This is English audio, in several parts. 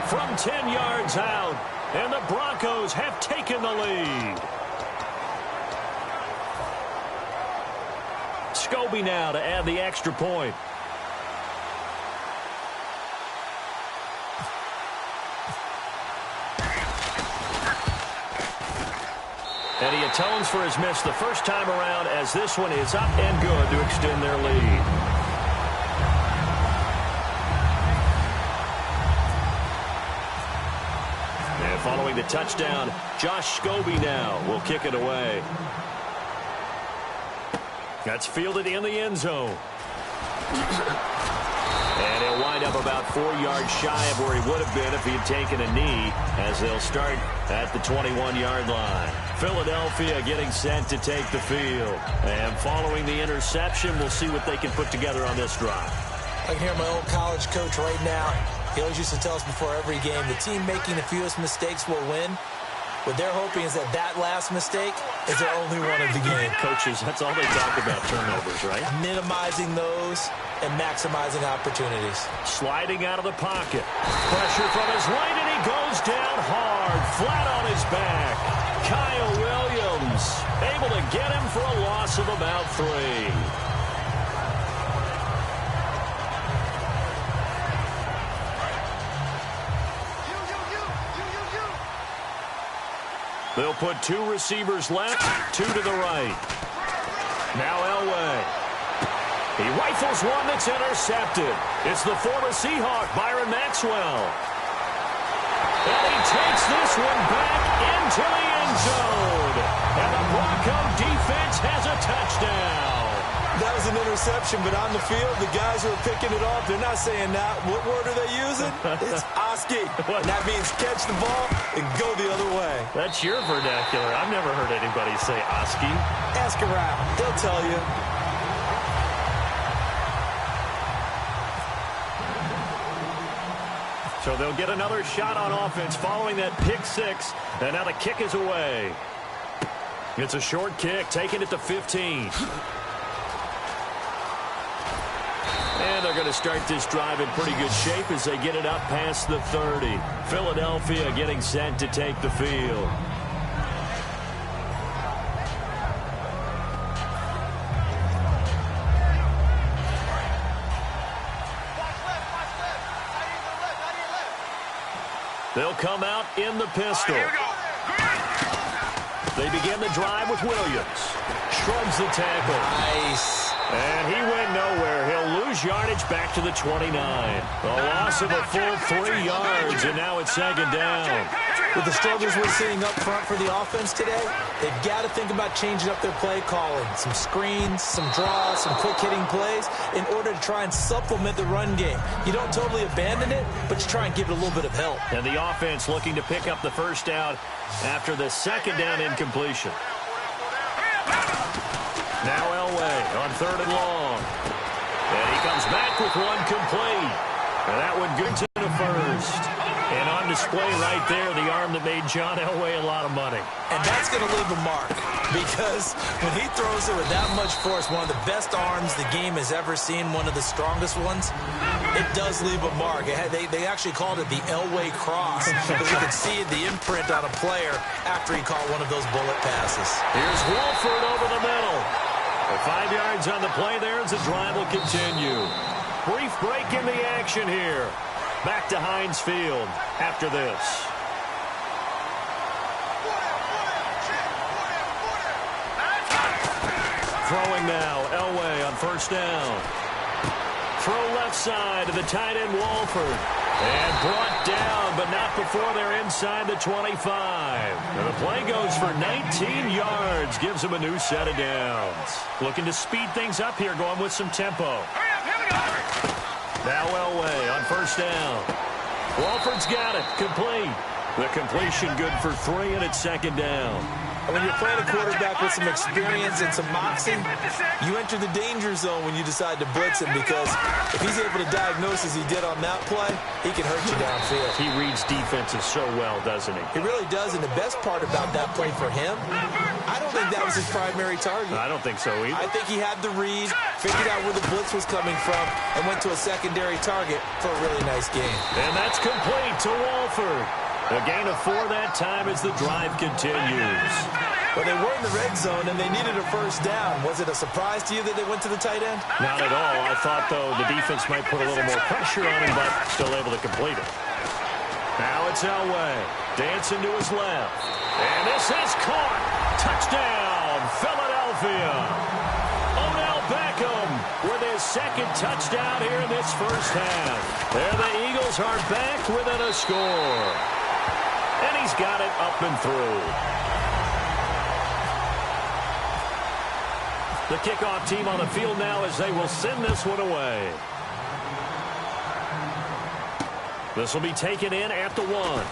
from 10 yards out. And the Broncos have taken the lead. Scobie now to add the extra point. And he atones for his miss the first time around, as this one is up and good to extend their lead. And following the touchdown, Josh Scobie now will kick it away. That's fielded in the end zone. And he'll wind up about 4 yards shy of where he would have been if he had taken a knee, as they'll start at the 21-yard line. Philadelphia getting set to take the field. And following the interception, we'll see what they can put together on this drive. I can hear my old college coach right now. He always used to tell us before every game, the team making the fewest mistakes will win. What they're hoping is that that last mistake is their only one of the game. Coaches, that's all they talk about, turnovers, right? Minimizing those and maximizing opportunities. Sliding out of the pocket. Pressure from his right, and he goes down hard, flat on his back. Kyle Williams able to get him for a loss of about 3. They'll put 2 receivers left, 2 to the right. Now Elway. He rifles one that's intercepted. It's the former Seahawk, Byron Maxwell. And he takes this one back into the end zone. And the Bronco defense has a touchdown. That was an interception, but on the field, the guys who are picking it off, they're not saying that. What word are they using? It's Oski. And that means catch the ball and go the other way. That's your vernacular. I've never heard anybody say Oski. Ask around. They'll tell you. So they'll get another shot on offense following that pick 6. And now the kick is away. It's a short kick, taking it to 15. And they're going to start this drive in pretty good shape as they get it up past the 30. Philadelphia getting set to take the field. They'll come out in the pistol. They begin the drive with Williams. Shrugs the tackle. Nice. And he went nowhere. He'll lose yardage back to the 29. A loss of a full 3 yards, and now it's second down. With the struggles we're seeing up front for the offense today, they've got to think about changing up their play calling. Some screens, some draws, some quick-hitting plays in order to try and supplement the run game. You don't totally abandon it, but you try and give it a little bit of help. And the offense looking to pick up the first down after the second down incompletion. Now Elway on 3rd and long. And he comes back with one complete. And that one good to the first. And on display right there, the arm that made John Elway a lot of money. And that's going to leave a mark, because when he throws it with that much force, one of the best arms the game has ever seen, one of the strongest ones, it does leave a mark. They actually called it the Elway cross, because you could see the imprint on a player after he caught one of those bullet passes. Here's Wolford over the middle. 5 yards on the play there as the drive will continue. Brief break in the action here. Back to Heinz Field after this. Throwing now, Elway on first down. Throw left side to the tight end Wolford. And brought down, but not before they're inside the 25. And the play goes for 19 yards. Gives them a new set of downs. Looking to speed things up here, going with some tempo. Now Elway on first down. Wolford's got it. Complete. The completion good for 3, and it's second down. And when you're playing a quarterback with some experience and some moxie, you enter the danger zone when you decide to blitz him, because if he's able to diagnose as he did on that play, he can hurt you downfield. He reads defenses so well, doesn't he? He really does, and the best part about that play for him, I don't think that was his primary target. I don't think so either. I think he had the read, figured out where the blitz was coming from, and went to a secondary target for a really nice game. And that's complete to Walford. A gain of 4 that time as the drive continues. Well, they were in the red zone, and they needed a first down. Was it a surprise to you that they went to the tight end? Not at all. I thought, though, the defense might put a little more pressure on him, but still able to complete it. Now it's Elway. Dancing to his left. And this is caught. Touchdown, Philadelphia. Odell Beckham with his second touchdown here in this first half. There the Eagles are back within a score. And he's got it up and through. The kickoff team on the field now as they will send this one away. This will be taken in at the 1.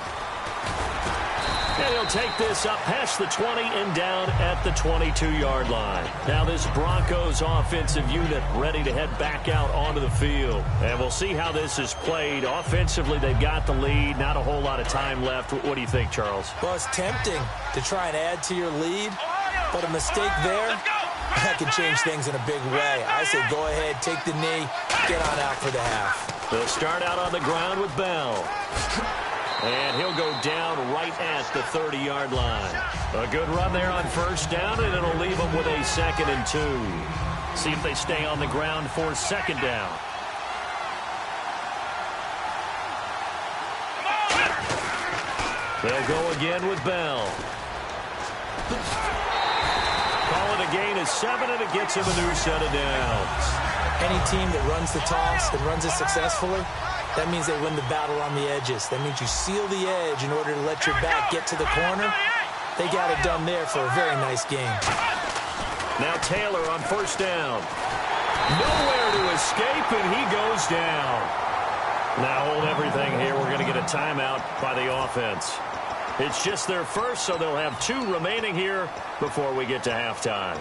And he'll take this up past the 20 and down at the 22-yard line. Now this Broncos offensive unit ready to head back out onto the field. And we'll see how this is played. Offensively, they've got the lead. Not a whole lot of time left. What do you think, Charles? Well, it's tempting to try and add to your lead, but a mistake there, that could change things in a big way. I say go ahead, take the knee, get on out for the half. They'll start out on the ground with Bell. And he'll go down right at the 30-yard line. A good run there on first down, and it'll leave them with a 2nd and 2. See if they stay on the ground for second down. They'll go again with Bell. Call it a gain of 7, and it gets him a new set of downs. Any team that runs the toss and runs it successfully, that means they win the battle on the edges. That means you seal the edge in order to let your back get to the corner. They got it done there for a very nice game. Now Taylor on first down. Nowhere to escape, and he goes down. Now hold everything here. We're going to get a timeout by the offense. It's just their first, so they'll have 2 remaining here before we get to halftime.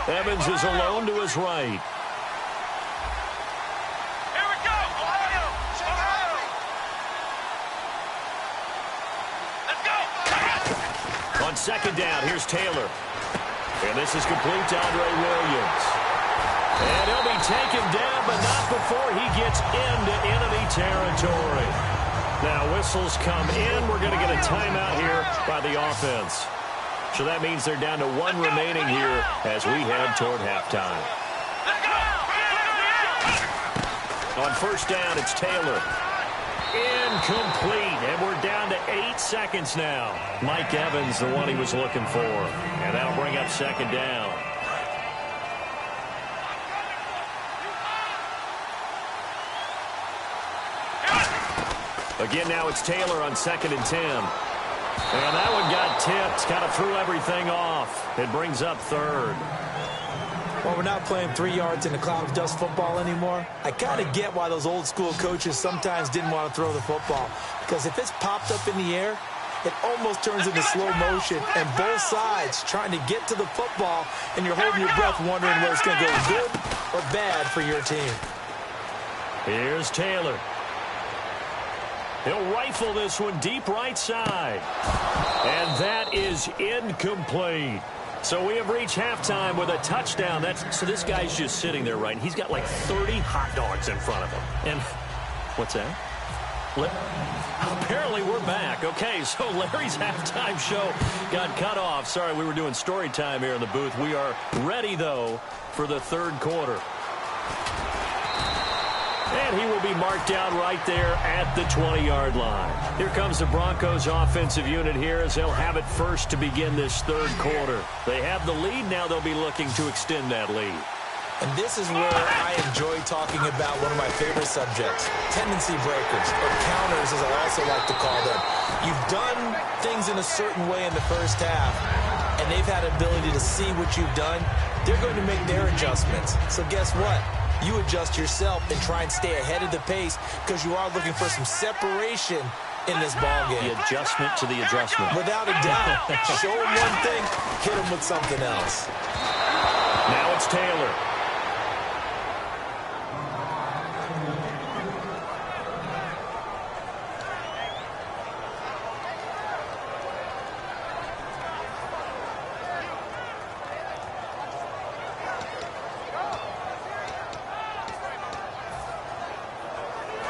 Evans is alone to his right. Here we go, Ohio! Let's go! On second down, here's Taylor. And this is complete to Andre Williams. And he'll be taken down, but not before he gets into enemy territory. Now whistles come in. We're going to get a timeout here by the offense. So that means they're down to 1 remaining here as we head toward halftime. On first down, it's Taylor. Incomplete, and we're down to 8 seconds now. Mike Evans, the one he was looking for. And that'll bring up second down. Again, now it's Taylor on 2nd and 10. And that one got tipped, kind of threw everything off. It brings up 3rd. Well, we're not playing 3 yards in a cloud of dust football anymore. I kind of get why those old school coaches sometimes didn't want to throw the football. Because if it's popped up in the air, it almost turns into slow motion. And both sides trying to get to the football, and you're holding your breath wondering whether it's going to go good or bad for your team. Here's Taylor. He'll rifle this one deep right side. And that is incomplete. So we have reached halftime with a touchdown. So this guy's just sitting there, right? He's got like 30 hot dogs in front of him. And what's that? Apparently we're back. Okay, so Larry's halftime show got cut off. Sorry, we were doing story time here in the booth. We are ready, though, for the 3rd quarter. And he will be marked down right there at the 20-yard line. Here comes the Broncos offensive unit here as they'll have it first to begin this 3rd quarter. They have the lead. Now they'll be looking to extend that lead. And this is where I enjoy talking about one of my favorite subjects, tendency breakers, or counters as I also like to call them. You've done things in a certain way in the first half, and they've had ability to see what you've done. They're going to make their adjustments. So guess what? you adjust yourself and try and stay ahead of the pace because you are looking for some separation in this ball game. The adjustment to the adjustment. Without a doubt. Show him one thing, hit him with something else. Now it's Taylor.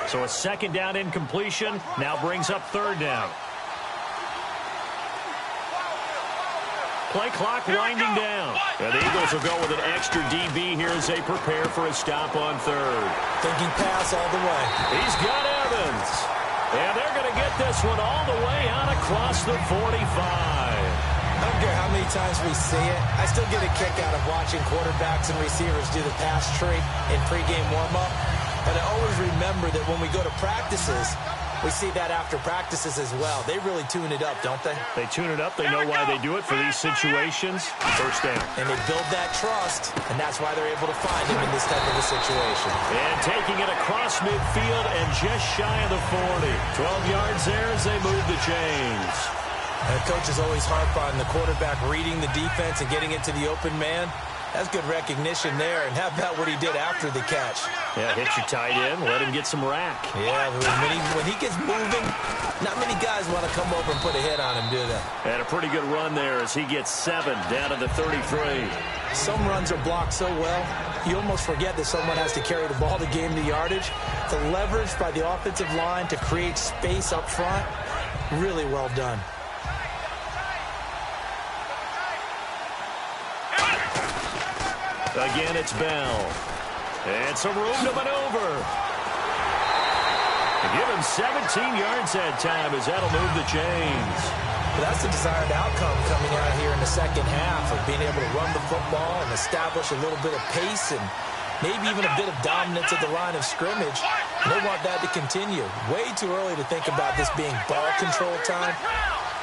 So a second down incompletion now brings up third down. Play clock winding down. And the Eagles will go with an extra DB here as they prepare for a stop on third. Thinking pass all the way. He's got Evans. And they're going to get this one all the way out across the 45. I don't care how many times we see it. I still get a kick out of watching quarterbacks and receivers do the pass tree in pregame warm-up. But I always remember that when we go to practices, we see that after practices as well. They really tune it up, don't they? They tune it up. They know why they do it for these situations. First down. And they build that trust, and that's why they're able to find him in this type of a situation. And taking it across midfield and just shy of the 40. 12 yards there as they move the chains. And the coaches always harp on the quarterback reading the defense and getting it to the open man. That's good recognition there. And how about what he did after the catch? Yeah, hit your tight end, let him get some rack. Yeah, when he gets moving, not many guys want to come over and put a hit on him, do they? And a pretty good run there as he gets 7 down to the 33. Some runs are blocked so well, you almost forget that someone has to carry the ball to gain the yardage. The leverage by the offensive line to create space up front, really well done. Again, it's Bell. And some room to maneuver. Give him 17 yards that time as that'll move the chains. But that's the desired outcome coming out here in the second half of being able to run the football and establish a little bit of pace and maybe even a bit of dominance at the line of scrimmage. And they want that to continue. Way too early to think about this being ball control time.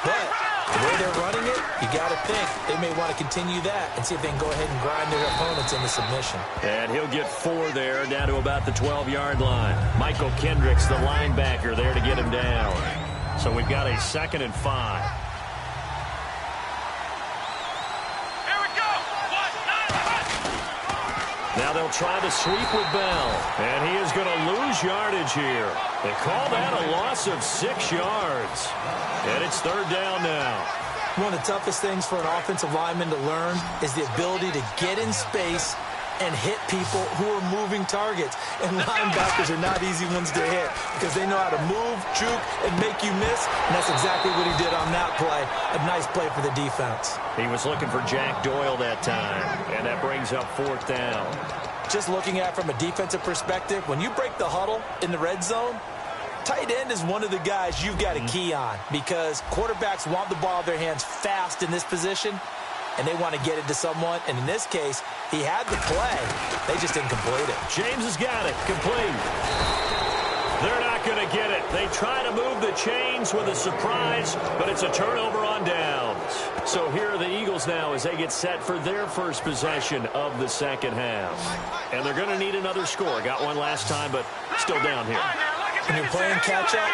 But the way they're running it, you got to think they may want to continue that and see if they can go ahead and grind their opponents into submission. And he'll get 4 there, down to about the 12-yard line. Michael Kendricks, the linebacker, there to get him down. So we've got a 2nd and 5. Here we go. Now they'll try the sweep with Bell. And he is going to lose yardage here. They call that a loss of 6 yards. And it's third down now. One of the toughest things for an offensive lineman to learn is the ability to get in space and hit people who are moving targets. And linebackers are not easy ones to hit because they know how to move, juke, and make you miss. And that's exactly what he did on that play. A nice play for the defense. He was looking for Jack Doyle that time. And that brings up 4th down. Just looking at it from a defensive perspective, when you break the huddle in the red zone, tight end is one of the guys you've got to key on because quarterbacks want the ball in their hands fast in this position, and they want to get it to someone. And in this case, he had the play. They just didn't complete it. James has got it. Complete. They're not going to get it. They try to move the chains with a surprise, but it's a turnover on downs. So here are the Eagles now as they get set for their first possession of the second half. And they're going to need another score. Got one last time, but still down here. When you're playing catch-up,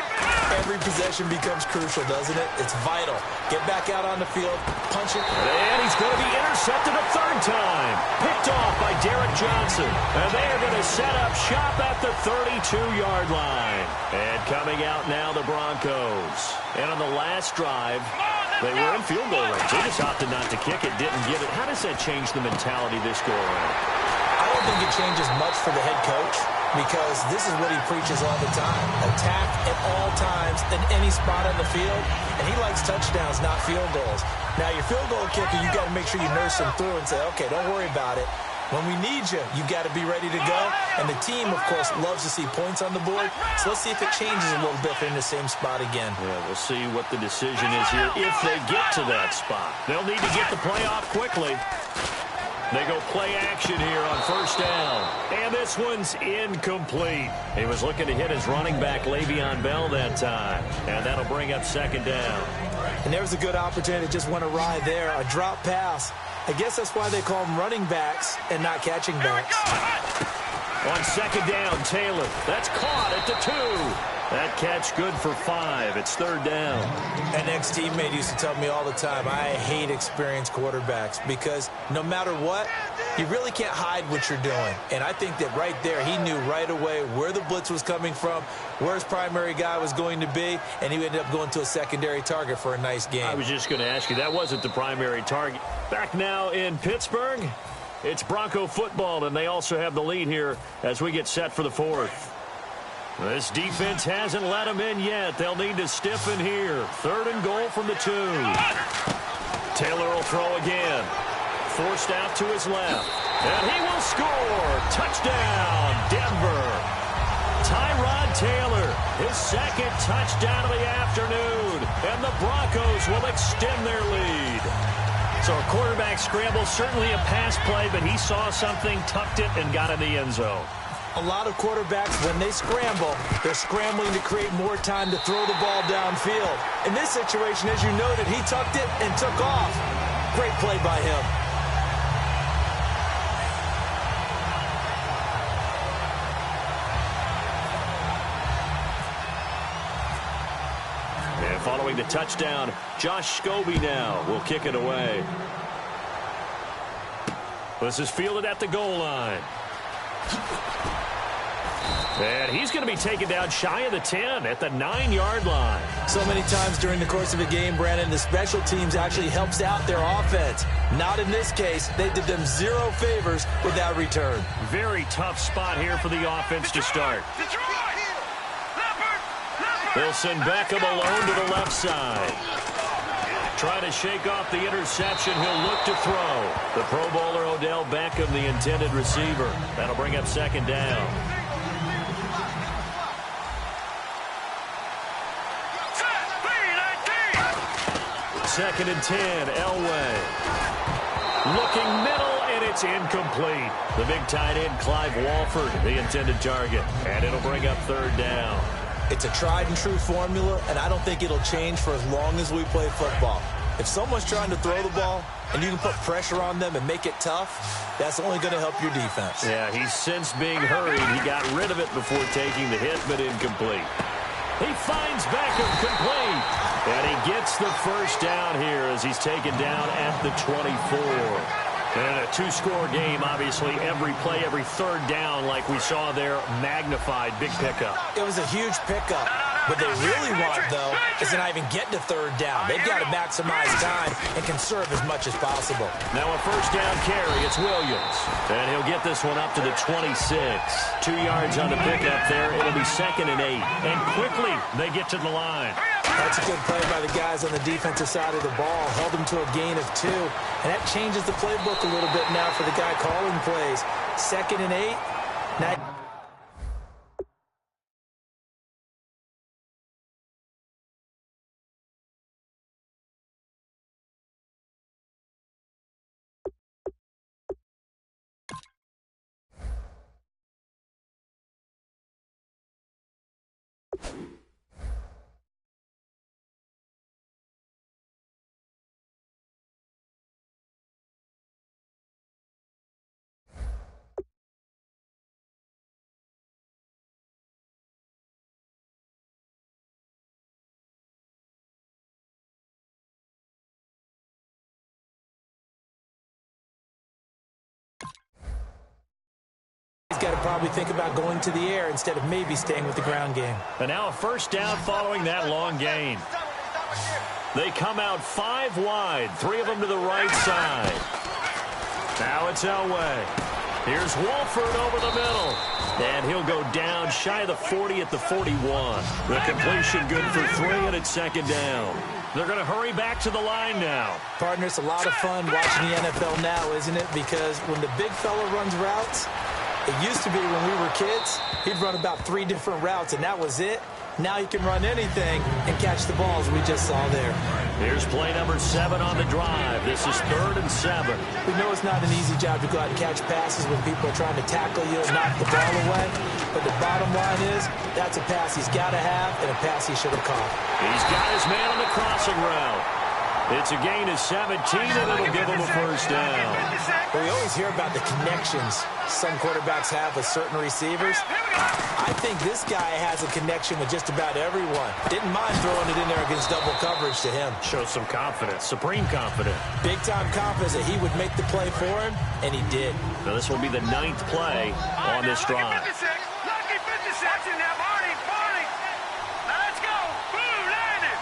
every possession becomes crucial, doesn't it? It's vital. Get back out on the field, punch it. And he's going to be intercepted a 3rd time. Picked off by Derek Johnson. And they are going to set up shop at the 32-yard line. And coming out now, the Broncos. And on the last drive, they were in field goal range. They just opted not to kick it, didn't get it. How does that change the mentality this go-around? I don't think it changes much for the head coach, because this is what he preaches all the time. Attack at all times in any spot on the field. And he likes touchdowns, not field goals. Now, your field goal kicker, you got to make sure you nurse him through and say, okay, don't worry about it. When we need you, you got to be ready to go. And the team, of course, loves to see points on the board. So let's see if it changes a little bit if they're in the same spot again. Yeah, we'll see what the decision is here if they get to that spot. They'll need to get the play off quickly. They go play action here on 1st down. And this one's incomplete. He was looking to hit his running back, Le'Veon Bell, that time. And that'll bring up 2nd down. And there was a good opportunity that just went awry there. A drop pass. I guess that's why they call them running backs and not catching backs. On second down, Taylor. That's caught at the 2. That catch good for 5. It's third down. An ex-teammate used to tell me all the time, I hate experienced quarterbacks because no matter what, you really can't hide what you're doing. And I think that right there, he knew right away where the blitz was coming from, where his primary guy was going to be, and he ended up going to a secondary target for a nice game. I was just going to ask you, that wasn't the primary target. Back now in Pittsburgh, it's Bronco football, and they also have the lead here as we get set for the fourth. This defense hasn't let them in yet. They'll need to stiffen here. Third and goal from the 2. Taylor will throw again. Forced out to his left. And he will score. Touchdown, Denver. Tyrod Taylor, his second touchdown of the afternoon. And the Broncos will extend their lead. So a quarterback scramble, certainly a pass play, but he saw something, tucked it, and got in the end zone. A lot of quarterbacks, when they scramble, they're scrambling to create more time to throw the ball downfield. In this situation, as you noted, he tucked it and took off. Great play by him. And following the touchdown, Josh Scobie now will kick it away. This is fielded at the goal line. And he's going to be taken down shy of the 10 at the 9-yard line. So many times during the course of a game, Brandon, the special teams actually helps out their offense. Not in this case. They did them zero favors with that return. Very tough spot here for the offense to start. They'll send Beckham alone to the left side. Trying to shake off the interception. He'll look to throw. The Pro Bowler Odell Beckham, the intended receiver. That'll bring up second down. Second and 10, Elway. Looking middle, and it's incomplete. The big tight end, Clive Walford, the intended target. And it'll bring up third down. It's a tried-and-true formula, and I don't think it'll change for as long as we play football. If someone's trying to throw the ball and you can put pressure on them and make it tough, that's only going to help your defense. Yeah, he's since being hurried. He got rid of it before taking the hit, but incomplete. He finds Beckham complete. And he gets the first down here as he's taken down at the 24. And a two-score game, obviously, every play, every third down, like we saw there, magnified, big pickup. It was a huge pickup. What they really want, though, is to not even get to third down. They've got to maximize time and conserve as much as possible. Now a first down carry. It's Williams. And he'll get this one up to the 26. 2 yards on the pickup there. It'll be second and 8. And quickly, they get to the line. That's a good play by the guys on the defensive side of the ball. Held them to a gain of 2. And that changes the playbook a little bit now for the guy calling plays. Second and 8. Now he's got to probably think about going to the air instead of maybe staying with the ground game. And now a first down following that long gain. They come out 5 wide, 3 of them to the right side. Now it's Elway. Here's Walford over the middle. And he'll go down shy of the 40 at the 41. The completion good for 3, and it's second down. They're going to hurry back to the line now. Partner, it's a lot of fun watching the NFL now, isn't it? Because when the big fella runs routes, it used to be when we were kids, he'd run about 3 different routes, and that was it. Now he can run anything and catch the balls we just saw there. Here's play number 7 on the drive. This is 3rd and 7. We know it's not an easy job to go out and catch passes when people are trying to tackle you and knock the ball away. But the bottom line is, that's a pass he's got to have and a pass he should have caught. He's got his man on the crossing route. It's a gain of 17, and it'll give them a first down. Well, we always hear about the connections some quarterbacks have with certain receivers. I think this guy has a connection with just about everyone. Didn't mind throwing it in there against double coverage to him. Shows some confidence, supreme confidence. Big-time confidence that he would make the play for him, and he did. Now, this will be the 9th play on this drive. Lucky 56 in there, Barney. Let's go. Blue landing.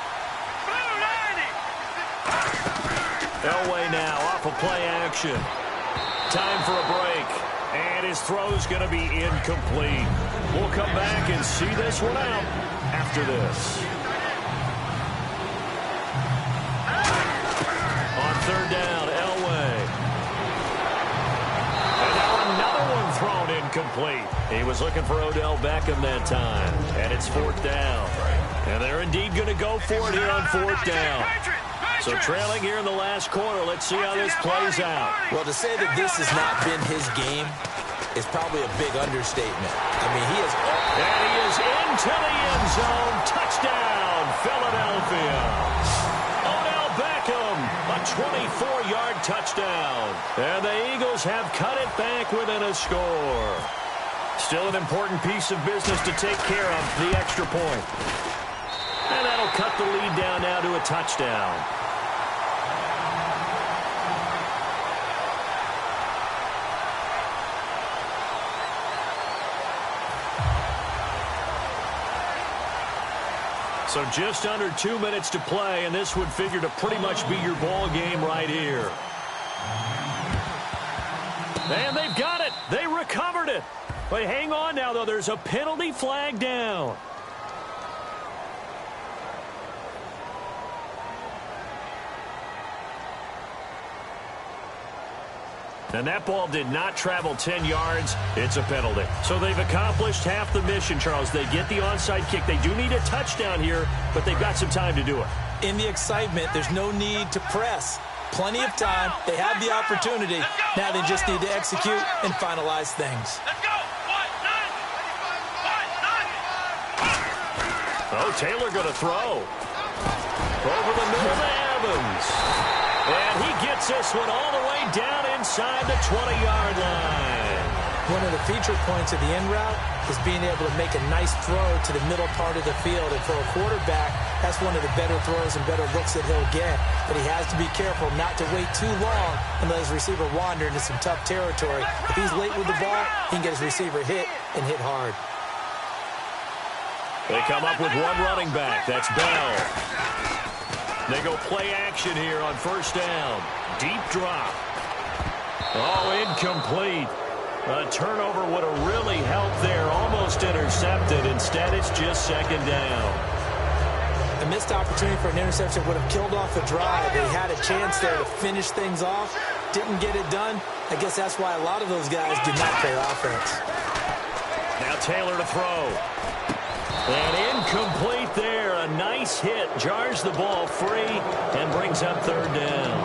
Elway now off of play action. Time for a break. And his throw's going to be incomplete. We'll come back and see this one out after this. On third down, Elway. And now another one thrown incomplete. He was looking for Odell Beckham that time. And it's fourth down. And they're indeed going to go for it here on fourth down. So trailing here in the last quarter, let's see how this plays out. Well, to say that this has not been his game is probably a big understatement. I mean, he is... And he is into the end zone. Touchdown, Philadelphia. Odell Beckham, a 24-yard touchdown. And the Eagles have cut it back within a score. Still an important piece of business to take care of, the extra point. And that'll cut the lead down now to a touchdown. So just under 2 minutes to play, and this would figure to pretty much be your ball game right here. And they've got it. They recovered it. But hang on now, though. There's a penalty flag down. And that ball did not travel 10 yards. It's a penalty. So they've accomplished half the mission, Charles. They get the onside kick. They do need a touchdown here, but they've got some time to do it. In the excitement, there's no need to press. Plenty of time. They have the opportunity. Now they just need to execute and finalize things. Let's go. Oh, Taylor going to throw. Over the middle to Evans. And he gets this one all the way down inside the 20-yard line. One of the feature points of the in route is being able to make a nice throw to the middle part of the field. And for a quarterback, that's one of the better throws and better looks that he'll get. But he has to be careful not to wait too long and let his receiver wander into some tough territory. If he's late with the ball, he can get his receiver hit and hit hard. They come up with one running back. That's Bell. They go play action here on first down. Deep drop. Oh, incomplete. A turnover would have really helped there. Almost intercepted. Instead, it's just second down. A missed opportunity for an interception would have killed off the drive. They had a chance there to finish things off. Didn't get it done. I guess that's why a lot of those guys did not play offense. Now Taylor to throw. And incomplete there. A nice hit. Jars the ball free and brings up third down.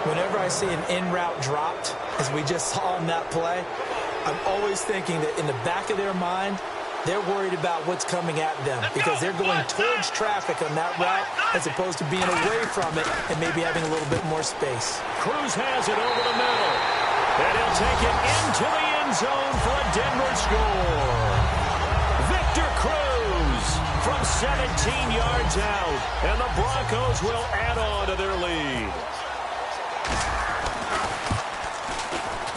Whenever I see an in-route dropped, as we just saw in that play, I'm always thinking that in the back of their mind, they're worried about what's coming at them because they're going towards traffic on that route as opposed to being away from it and maybe having a little bit more space. Cruz has it over the middle. And he'll take it into the end zone for a Denver score. Victor Cruz from 17 yards out. And the Broncos will add on to their lead.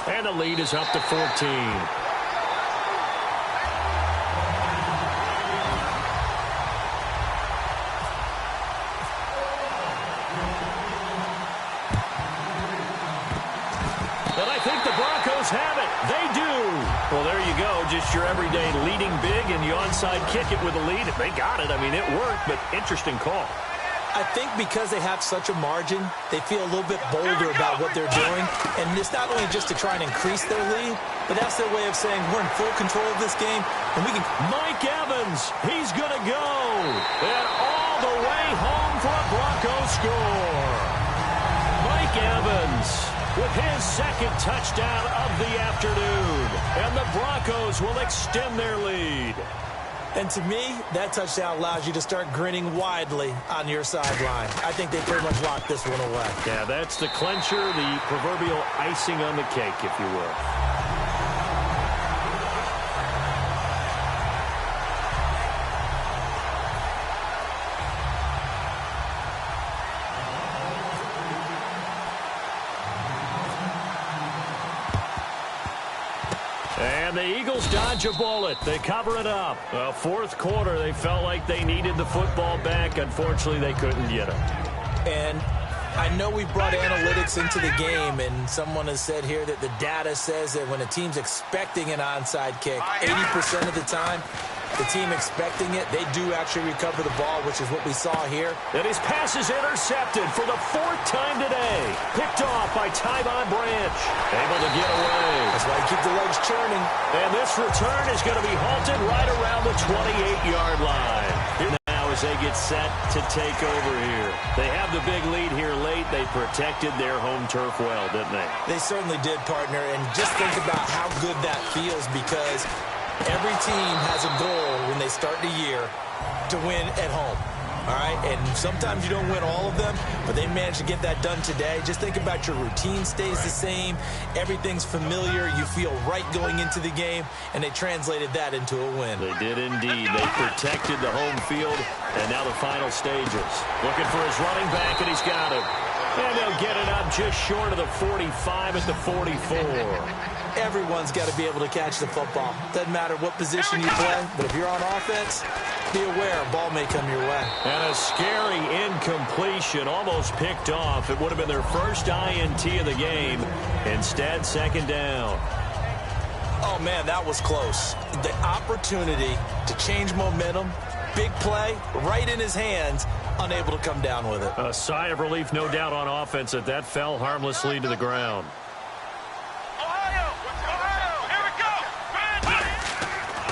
And the lead is up to 14. Have it. They do. Well, there you go. Just your everyday leading big, and you onside kick it with a lead. If they got it, I mean, it worked, but interesting call. I think because they have such a margin, they feel a little bit bolder about what they're doing. And it's not only just to try and increase their lead, but that's their way of saying we're in full control of this game, and we can... Mike Evans, he's going to go. And all the way home for a Broncos score. Mike Evans with his second touchdown of the afternoon. And the Broncos will extend their lead. And to me, that touchdown allows you to start grinning widely on your sideline. I think they pretty much locked this one away. Yeah, that's the clincher, the proverbial icing on the cake, if you will. And the Eagles dodge a bullet. They cover it up. Fourth quarter, they felt like they needed the football back. Unfortunately, they couldn't get it. And I know we brought analytics into the game, and someone has said here that the data says that when a team's expecting an onside kick, 80% of the time, the team expecting it, they do actually recover the ball, which is what we saw here. And his pass is intercepted for the fourth time today. Picked off by Tyvon Branch. Able to get away. That's why you keep the legs churning. And this return is going to be halted right around the 28-yard line. Here now as they get set to take over here. They have the big lead here late. They protected their home turf well, didn't they? They certainly did, partner. And just think about how good that feels, because every team has a goal when they start the year to win at home. All right, and sometimes you don't win all of them, but they managed to get that done today. Just think about your routine stays the same. Everything's familiar. You feel right going into the game, and they translated that into a win. They did indeed. They protected the home field, and now the final stages. Looking for his running back, and he's got him. And they'll get it up just short of the 45 at the 44. Everyone's got to be able to catch the football. Doesn't matter what position you play, but if you're on offense, be aware a ball may come your way. And a scary incompletion, almost picked off. It would have been their first INT of the game. Instead, second down. Oh, man, that was close. The opportunity to change momentum, big play, right in his hands, unable to come down with it. A sigh of relief, no doubt, on offense that fell harmlessly to the ground.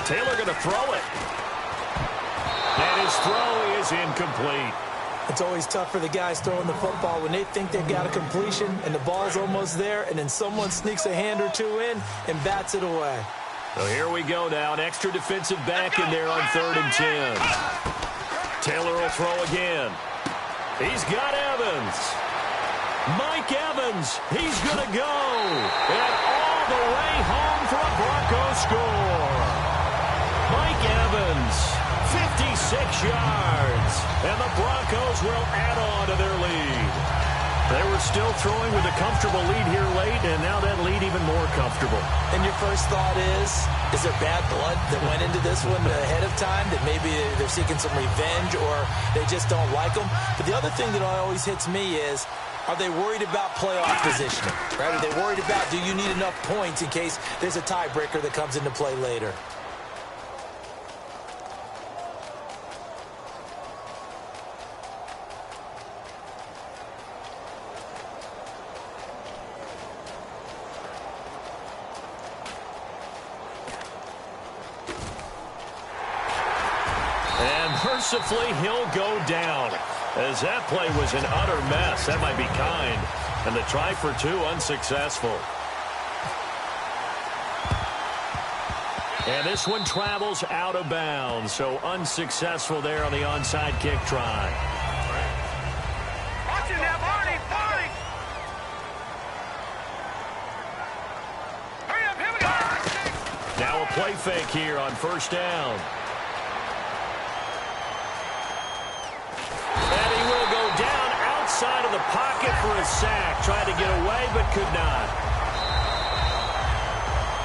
Taylor going to throw it. And his throw is incomplete. It's always tough for the guys throwing the football when they think they've got a completion and the ball's almost there, and then someone sneaks a hand or two in and bats it away. So here we go now. An extra defensive back in there on 3rd and 10. Taylor will throw again. He's got Evans. Mike Evans. He's going to go. And all the way home for a Broncos score. Mike Evans, 56 yards, and the Broncos will add on to their lead. They were still throwing with a comfortable lead here late, and now that lead even more comfortable. And your first thought is there bad blood that went into this one ahead of time, that maybe they're seeking some revenge or they just don't like them? But the other thing that always hits me is, are they worried about playoff positioning? Right? Are they worried about, do you need enough points in case there's a tiebreaker that comes into play later? Mercifully, he'll go down, as that play was an utter mess. That might be kind. And the try for two unsuccessful. And this one travels out of bounds, so unsuccessful there on the onside kick try. Watch it now, Barney, Barney! Hurry up, here we go! Now a play fake here on 1st down. Outside of the pocket for a sack. Tried to get away, but could not.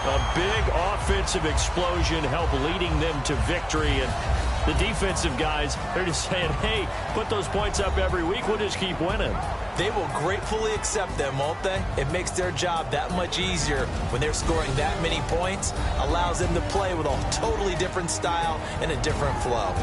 A big offensive explosion helped leading them to victory. And the defensive guys, they're just saying, hey, put those points up every week. We'll just keep winning. They will gratefully accept them, won't they? It makes their job that much easier when they're scoring that many points. Allows them to play with a totally different style and a different flow.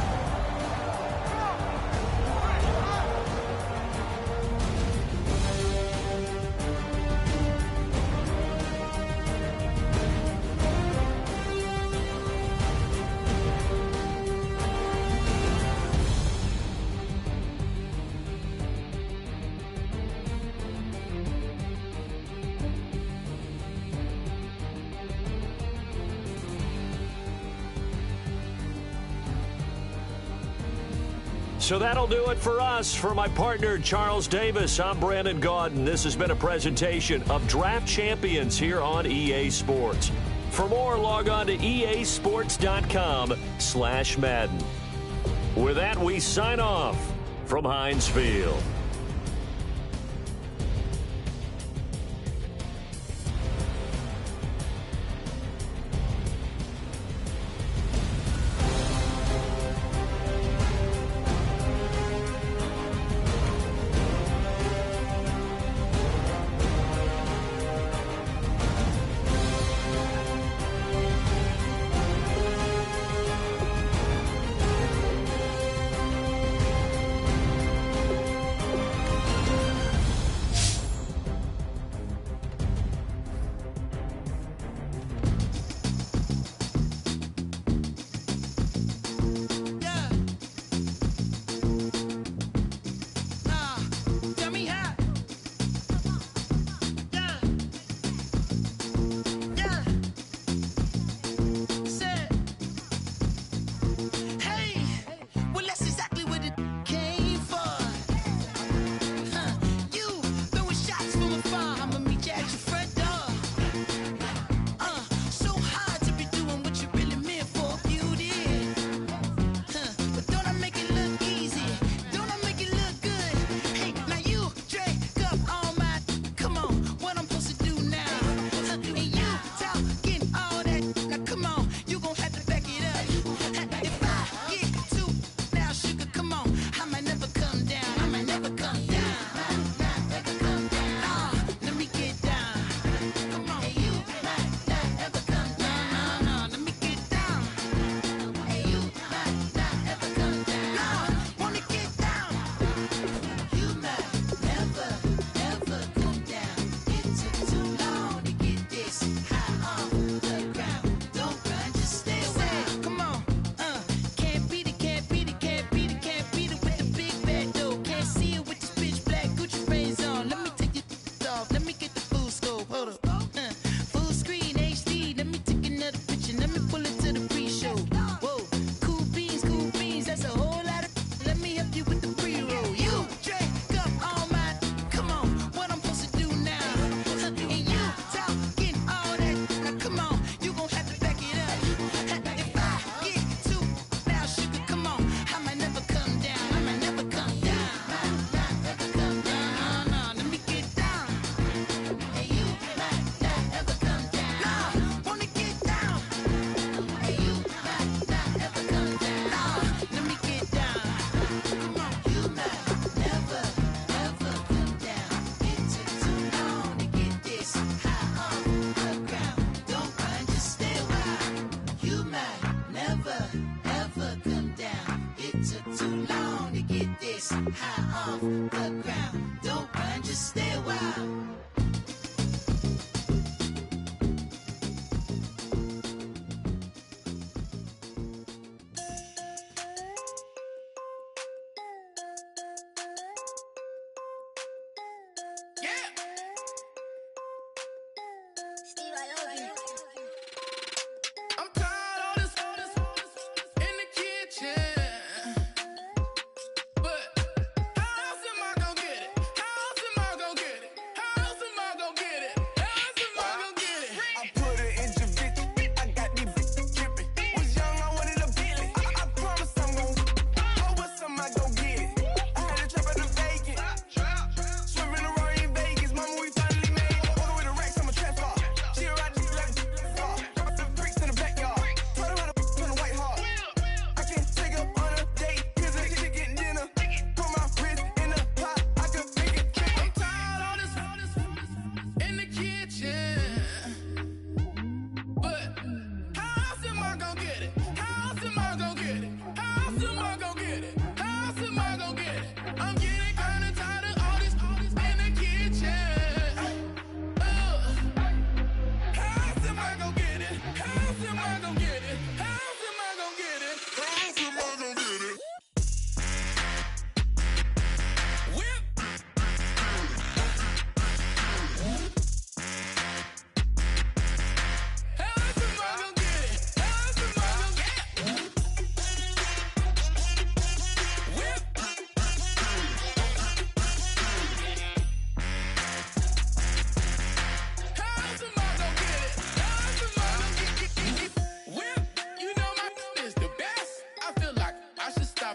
So that'll do it for us. For my partner, Charles Davis, I'm Brandon Gaudin. This has been a presentation of Draft Champions here on EA Sports. For more, log on to easports.com/Madden. With that, we sign off from Heinz Field.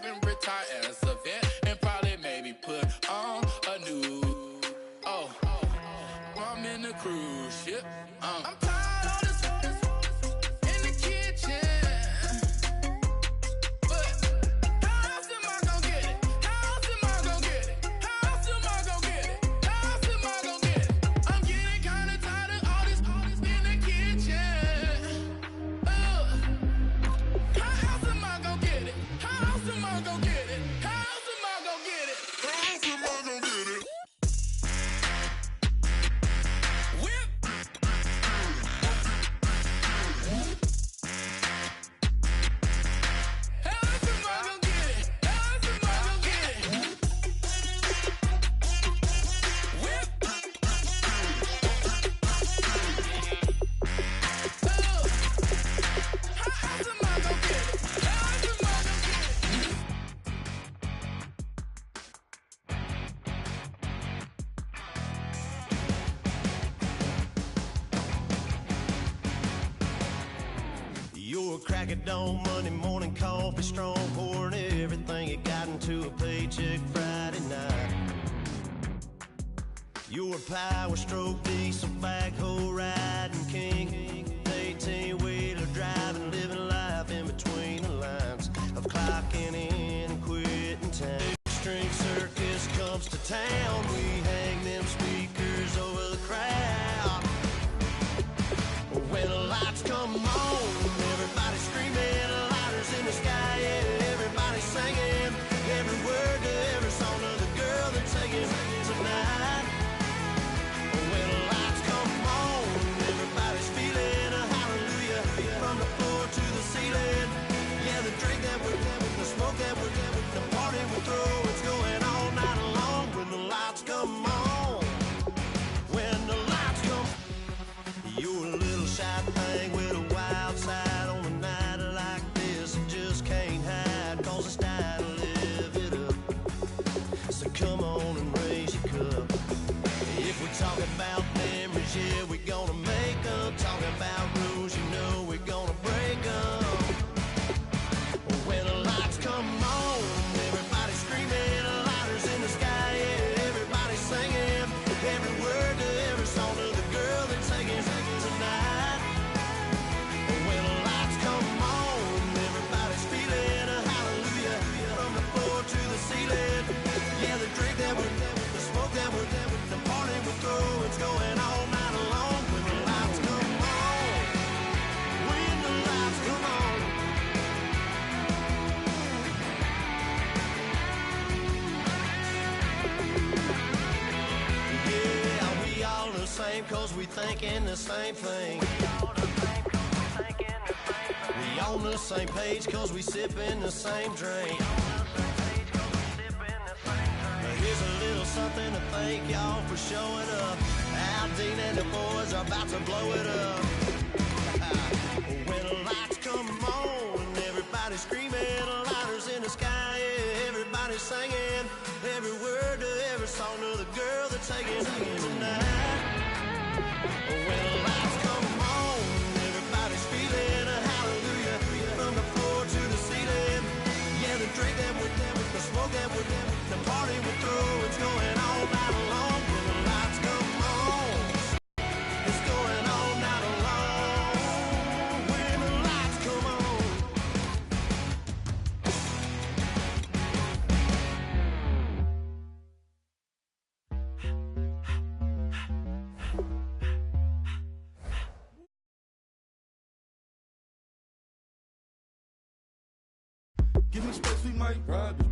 job and retire as a vet, and probably maybe put on a new. I'm in a cruise ship. I'm tired of this in the kitchen. But how else am I gonna get it? How else am I gonna get it? How else am I gonna get it? How else am I gonna get it? I'm getting kinda tired of all this in the kitchen. How else am I gonna get it? How else am I gonna get it? How else am I gonna get it? How else am I gonna get it? You're a crack at dawn, Monday morning coffee, strong, pouring everything you got into a paycheck Friday night. You're a power stroke, diesel backhoe riding king, 18-wheeler driving, living life in between the lines of clocking in and quitting time. String circus comes to town, we hang them speakers over the crowd. When the lights come on, everybody's screaming, lighters in the sky, yeah, everybody's singing every word to every song of the girl they're taking tonight. When the lights come on, everybody's feeling a hallelujah from the floor to the ceiling. Yeah, the drink that we're having, the smoke that we're having, the party we throw, it's going all night long. When the lights come on, when the lights come, you're a little shy thing with a wild side on a night like this. You just can't hide, cause it's time to live it up. So come on and raise your cup. If we're talking about memories, yeah, we're gonna make them. Talking about rules, you know we're gonna break them. When the lights come on, everybody's screaming, lighters in the sky, yeah, everybody's singing every word to every song of the girl they're taking tonight. When the lights come on, everybody's feeling a hallelujah from the floor to the ceiling. Yeah, the drink that we're having, the smoke that we're having, the party we throw, it's going all night long. When the lights come on, when the lights come on. Yeah, we all the same cause we thinking the same thing. We on the same page cause we sipping the same drink. Now here's a little something to thank y'all for showing up. Aldine and the boys are about to blow it up. When the lights come on, everybody's screaming, lighters in the sky, yeah, everybody's singing every word to every song of the girl they're taking tonight. When the lights come on, everybody's feeling a hallelujah from the floor to the ceiling. Yeah, the drink that we're having, the smoke that we're having, the party we throw, it's going all night long. When the lights come on, it's going all night long. When the lights come on. Give me space, we might rob it.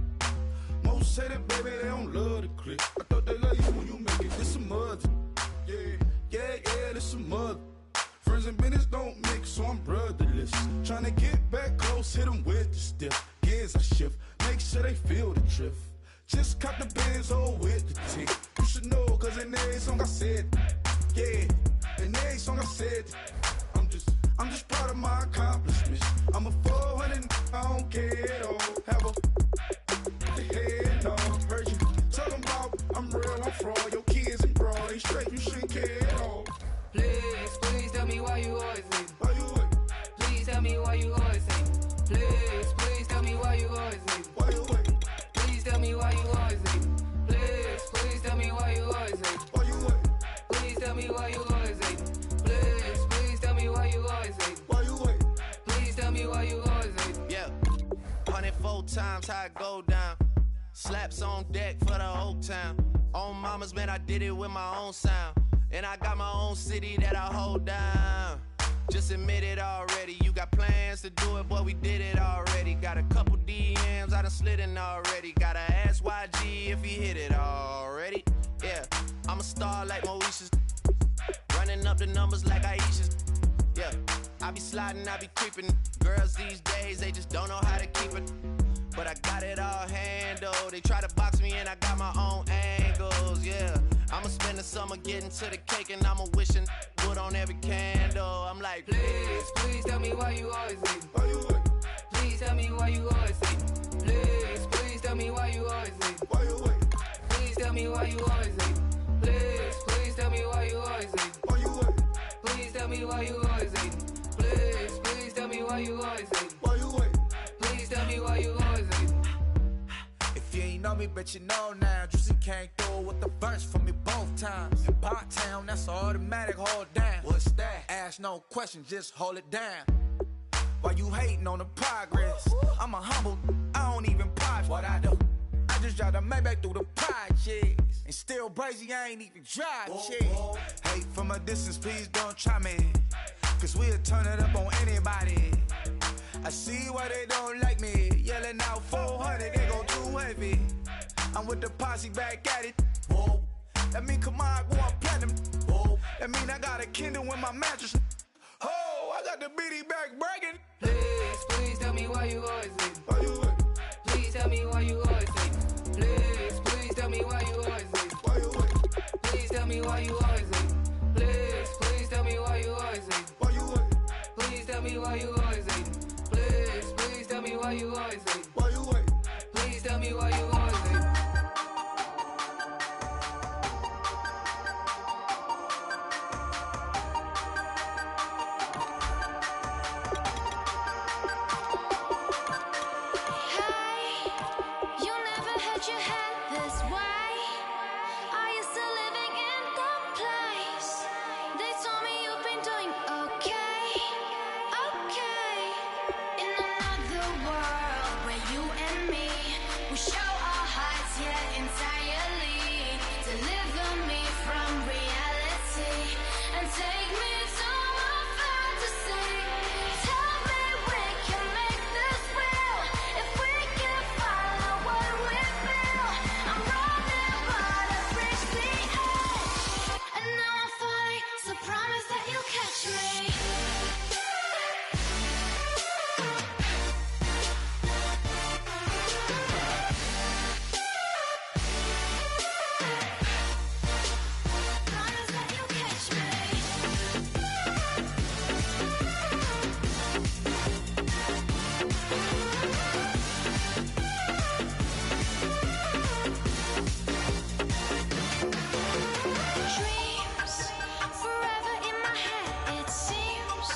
Most say that, baby, they don't love the click. I thought they love you when you make it. This some mother. Yeah, this some mother. Friends and business don't mix, so I'm brotherless. Tryna get back close, hit them with the stiff. Gears I shift, make sure they feel the drift. Just caught the Benz, with the tick. You should know, cause in every song I said, yeah, in every song I said, I'm just proud of my accomplishments. I'm a 400, I don't care at all. Have a head on. Heard you talking about I'm real, I'm fraud. Your kids and broad, they straight, you shouldn't care at all. Please tell me why you always leave. Why you what? Please tell me why you always leave. Please tell me why you always leave. Why you 104 times how it go down. Slaps on deck for the whole town. On mamas, man, I did it with my own sound. And I got my own city that I hold down. Just admit it already. You got plans to do it, boy, we did it already. Got a couple DMs, I done slid in already. Gotta ask YG if he hit it already. Yeah, I'm a star like Moesha's. Running up the numbers like Aisha's. Yeah, I be sliding, I be creeping. Girls these days, they just don't know how to keep it. But I got it all handled. They try to box me in, I got my own angles, yeah. I'ma spend the summer getting to the cake and I'ma wishing wood on every candle. I'm like, Please, please tell me why you always leave. Why you wait? Please tell me why you always leave. Please, please tell me why you always leave. Why you wait? Please tell me why you always leave. Please, please tell me why you always leave. Why you wait? Please tell me why you always leave. Please, please tell me why you always leave. Why you wait? Please tell me why you always leave. If you ain't know me, bet you know now. Juicy came through with the verse for me both times. In Pot Town, that's automatic, hold down. What's that? Ask no question, just hold it down. Why you hating on the progress? I'm a humble, I don't even pop. What I do? I just drive the Maybach through the projects. And still brazy, I ain't even drive shit. Hate from a distance, please don't try me. Cause we'll turn it up on anybody. I see why they don't like me. Yelling out 400, they go too heavy. I'm with the posse back at it. Whoa. That mean come on, go on platinum. Whoa. That mean I got a Kindle in my mattress. Oh, I got the BD back bragging. Please, please tell me why you always leave. Why you wait? Please tell me why you always leave. Please, please tell me why you always leave. Why you wait? Please tell me why you always leave. Please, please tell me why you always leave. Why you wait? Please tell me why you always leave. Please, please tell me why you always leave. Why you wait? Please tell me why you always leave. You never had your head this way. Are you still living in that place? They told me you've been doing okay, okay. In another world where you and me, we show our hearts, yeah, entirely. Deliver me from reality and take me to my fantasy. Tell me we can make this real if we can follow what we feel. I'm running but I've reached the edge, and now I'm falling, so promise that you'll catch me. Promise that you'll catch me. Dreams forever in my head, it seems.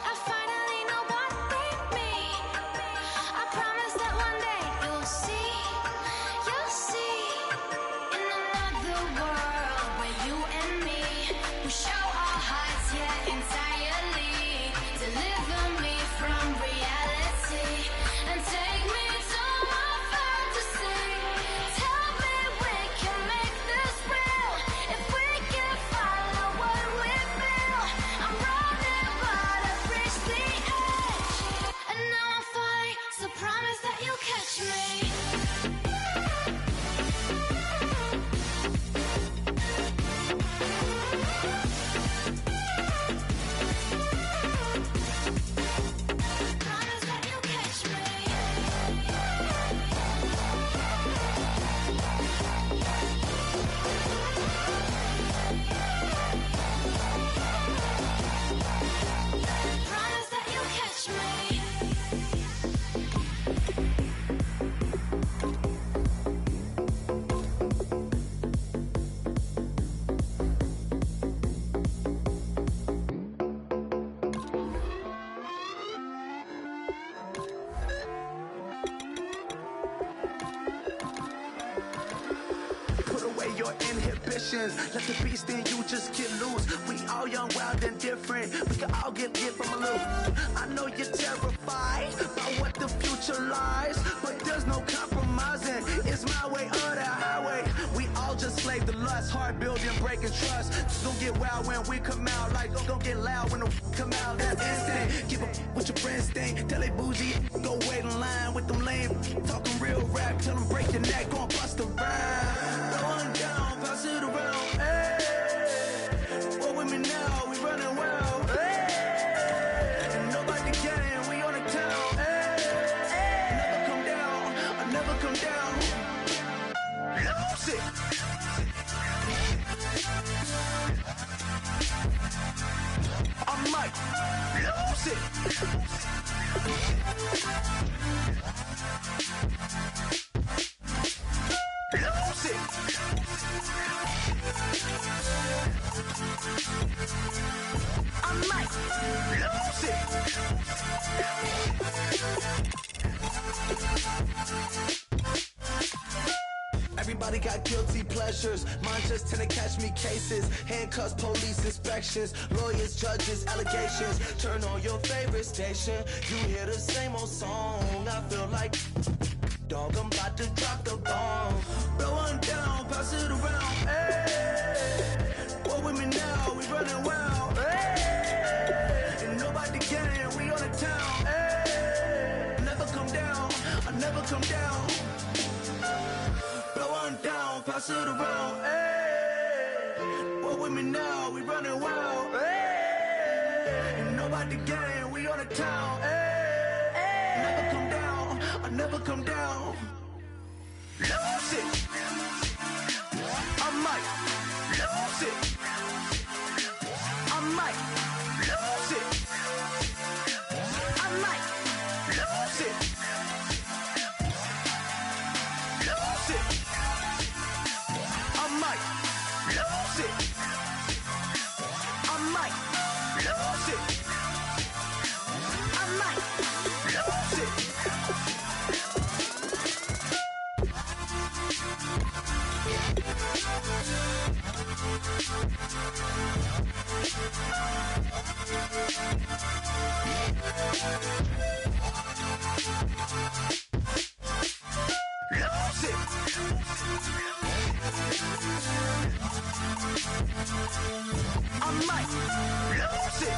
I finally know what they mean. I promise that one day you'll see. In another world where you and me, we show our hearts, yeah, entirely. Deliver me from reality and take me to my fantasy. Tell me we can make this real if we can follow what we feel. I'm running but I've reached the edge, and now I'm falling, so promise that you'll catch me. Promise that you'll catch me. Promise that you'll catch me. Put away your inhibition. ambitions. Let the beast in you just get loose. We all young, wild, and different. We can all get lit from a loop. I know you're terrified about what the future lies, but there's no compromising. It's my way or the highway. We all just slave to lust, hard building, breaking trust. Don't get wild when we come out, like don't get loud when the come out. That's instant. Give up with your friends thing. Tell they bougie, go wait in line with them lame. Talking real rap, tell them break your neck, gon' bust a rhyme. Going down, pass it around. Hey, what with me now? We running wild. Hey, and nobody getting, we on the town. Hey, never come down, I never come down. Lose it. I might lose it. Lose it. I might lose it. Everybody got guilty pleasures. Mine just tend to catch me cases. Handcuffs, police inspections, lawyers, judges, allegations. Turn on your favorite station. You hear the same old song. I feel like, dog, I'm about to drop the bomb. Blow one down, pass it around. Hey, what with me now? We running wild. Hey, and nobody getting, we on the town. Hey, never come down, I never come down. Blow one down, pass it around. Hey, what with me now? We running wild. Hey, and nobody getting, we on the town. Hey, never come down, I never come down. Lose it. I might lose it. I might lose it. I might lose it. Lose it. I might lose it. I might lose it. I might lose it. Lose it. I might lose it.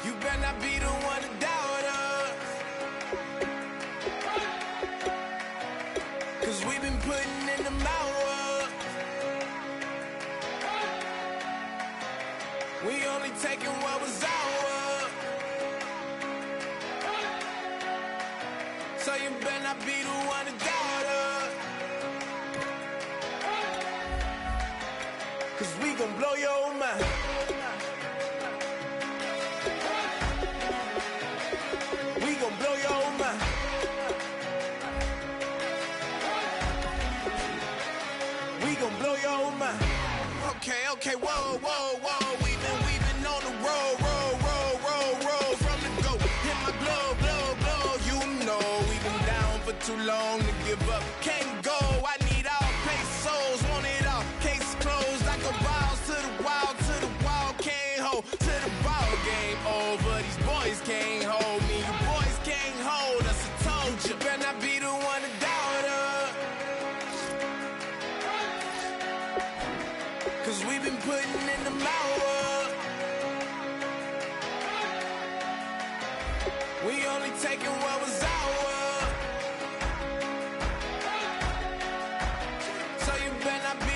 You better not be the one to doubt us, 'cause we've been putting in the hours. We only taking what was ours. So you better not be the one to doubt us, 'cause we gon' blow your mind. Blow your mind. We gon' blow your mind. Okay, whoa. We've been on the road, from the go. Hit my blow. You know we've been down for too long to give up. Can't go. I need all pesos, want it all. Case closed. I go balls to the wall, can't hold to the ball game over. These boys can't hold me. You boys can't hold us. I told you. Better not be the one to doubt us, 'cause we've been putting in the hours. We only taking what was ours. So you better not be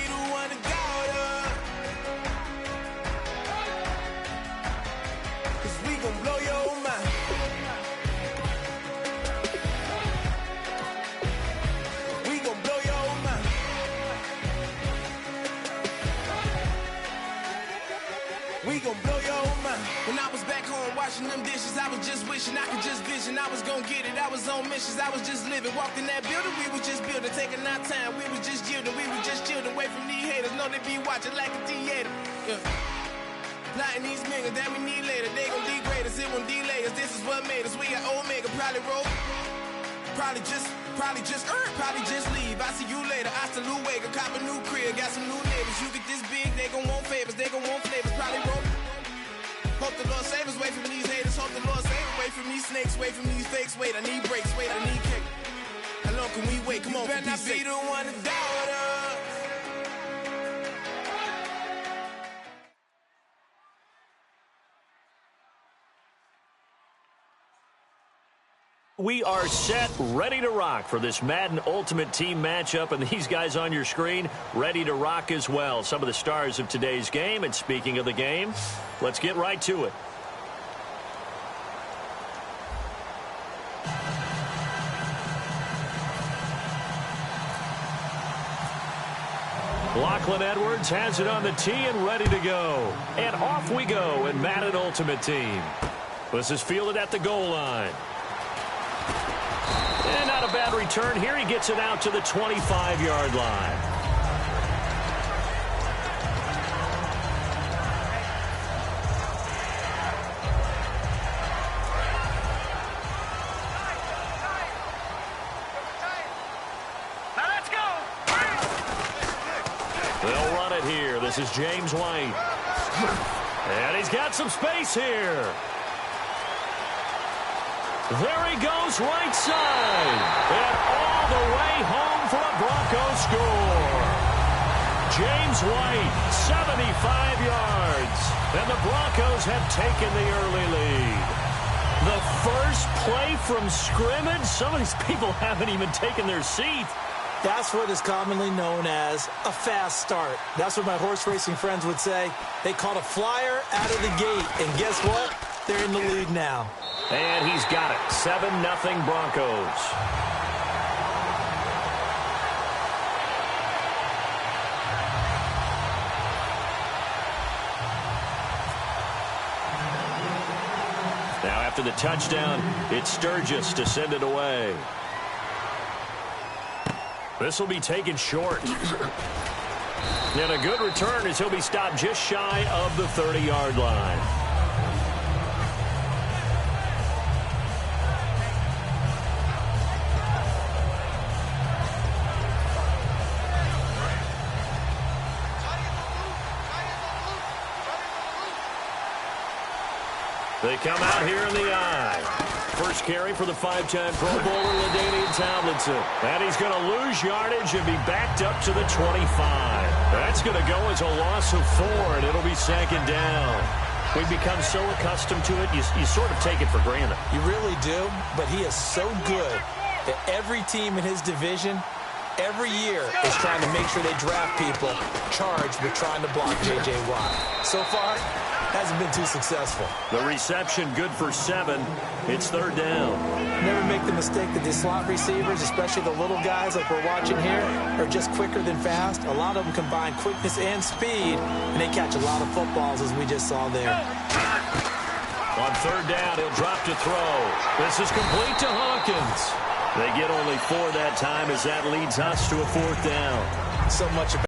wishing I could just vision. I was gonna get it, I was on missions, I was just living. Walked in that building, we was just building, taking our time. We was just yielding, we was just chilling away from these haters. Know they be watching like a theater. Yeah. Plotting these niggas that we need later. They gon' degrade us, it won't delay us. This is what made us. We got Omega, probably roll. Probably just leave. I see you later. I salute Wake, cop a new crib, got some new neighbors. You get this big, they gon' want favors, they gon' want flavors. Probably roll. Hope the Lord save us, wait from these haters. Hope the Lord save us, wait from these snakes, wait from these fakes. Wait, I need breaks, wait, I need cake. How long can we wait? Come on, you better not be the one to doubt us. We are set, ready to rock for this Madden Ultimate Team matchup, and these guys on your screen ready to rock as well. Some of the stars of today's game, and speaking of the game, let's get right to it. Lachlan Edwards has it on the tee and ready to go. And off we go in Madden Ultimate Team. This is fielded at the goal line. And not a bad return here. He gets it out to the 25-yard line. Now let's go. They'll run it here. This is James White. And he's got some space here. There he goes, right side. And all the way home for a Broncos score. James White, 75 yards. And the Broncos have taken the early lead. The first play from scrimmage. Some of these people haven't even taken their seat. That's what is commonly known as a fast start. That's what my horse racing friends would say. They caught a flyer out of the gate. And guess what? They're in the lead now. And he's got it. 7-0 Broncos. Now after the touchdown, it's Sturgis to send it away. This will be taken short. And a good return as he'll be stopped just shy of the 30-yard line. They come out here in the eye. First carry for the five-time Pro Bowler, LaDainian Tomlinson. And he's going to lose yardage and be backed up to the 25. That's going to go as a loss of 4, and it'll be second down. We've become so accustomed to it, you sort of take it for granted. You really do, but he is so good that every team in his division every year is trying to make sure they draft people charged with trying to block J.J. Watt. So far, hasn't been too successful. The reception good for 7. It's third down. Never make the mistake that the slot receivers, especially the little guys like we're watching here, are just quicker than fast. A lot of them combine quickness and speed, and they catch a lot of footballs, as we just saw there. On third down, he'll drop to throw. This is complete to Hawkins. They get only 4 that time as that leads us to a fourth down. So much about